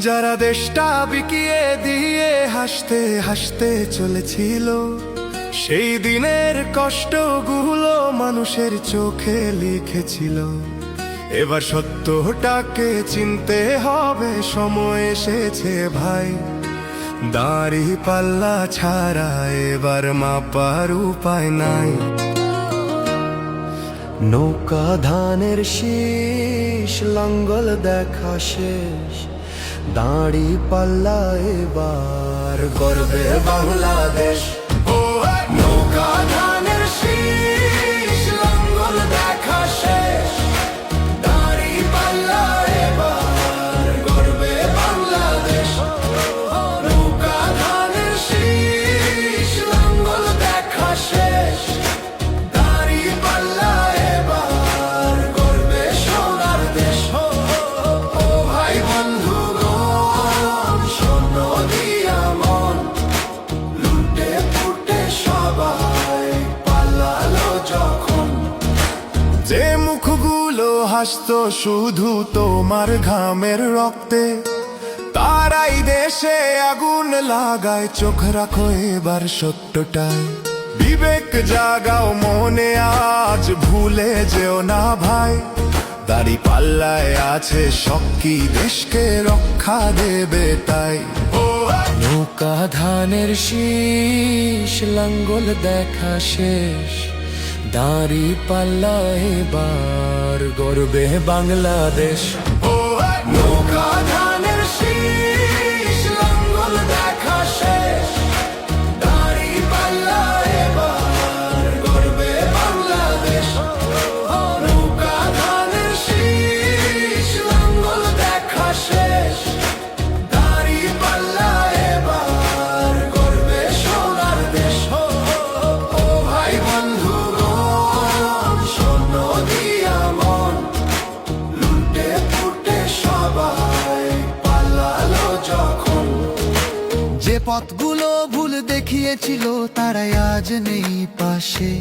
যারা দেশটা বিকিয়ে দিয়ে হাসতে হাসতে চলেছিল, সেই দিনের কষ্টগুলো মানুষের চোখে লিখেছিল। এবার সত্যটাকে চিনতে হবে, সময় এসেছে ভাই। দাড়ি পাল্লা ছাড়া এবার মাপার উপায় নাই। নৌকা ধানের শীষ, লাঙ্গল দেখা শেষ, দাড়ি পাল্লা এবার গর্বে বাংলাদেশ। নৌকা ধানের শীষ, লাঙ্গল দেখা শেষ, দাড়ি পাল্লা এবার গর্বে বাংলাদেশ। নৌকা ধানের শীষ, লাঙ্গল দেখা শেষ, দাড়ি পাল্লা এবার গর্বে সোনার দেশ। ও ভাই বন্ধুগণ, শোনো দিয়া মন, লুটে পুটে সবাই পালালো যখন। যে মুখগুলো হাসতো শুধু তোমার ঘামের রক্তে, তারাই দেশে আগুন লাগায়। চোখ রাখো এবার সত্যটায়, বিবেক জাগাও মনে, আজ ভুলে যেও না ভাই। দাড়ি পাল্লায় আছে শক্তি, দেশকে রক্ষা দেবে তাই। নৌকা ধানের শীষ, লাঙ্গল দেখা শেষ, দাড়ি পাল্লা এবার গর্বে বাংলাদেশ। নৌকা ধানের শীষ, লাঙ্গল দেখা শেষ, দাড়ি পাল্লা এবার গর্বে বাংলাদেশ। নৌকা ধানের শীষ, লাঙ্গল দেখা শেষ, দাড়ি পাল্লা এবার গর্বে সোনার দেশ। ও ভাই বন্ধুগণ, শোনো দিয়া মন, লুটে পুটে সবাই পালালো যখন। যে পথগুলো ভুল দেখিয়েছিল তারাই আজ নেই পাশে,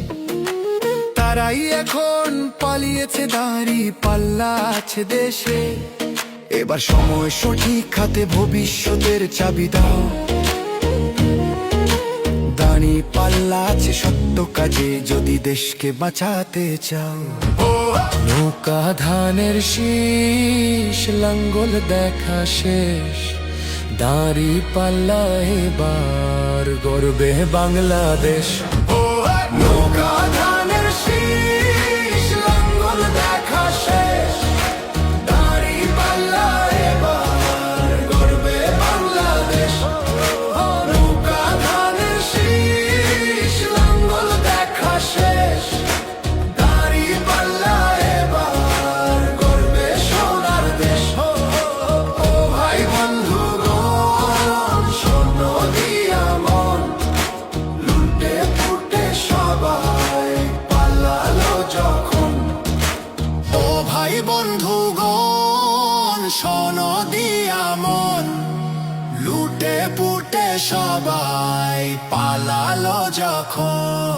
তারাই এখন পালিয়েছে, দাড়ি পাল্লা আছে দেশে। এবার সময় সঠিক হাতে, ভবিষ্যতের চাবি দাও। দাড়ি পাল্লা আছে সত্য কাজে, যদি দেশকে বাঁচাতে চাও। নৌকা ধানের শীষ, লাঙ্গল দেখা শেষ, দাড়ি পাল্লা এবার গর্বে বাংলাদেশ। নৌকা ধানের শীষ, লাঙ্গল দেখা শেষ, দাড়ি পাল্লা এবার গর্বে বাংলাদেশ। নৌকা ধানের শীষ, লাঙ্গল দেখা শেষ, দাড়ি পাল্লা এবার গর্বে সোনার দেশ। ও ভাই বন্ধুগণ, শোনো দিয়া মন, লুটে পুটে সবাই পালালো যখন। ও ভাই বন্ধুগণ, শোনো দিয়া মন, লুটে পুটে সবাই পালালো যখন।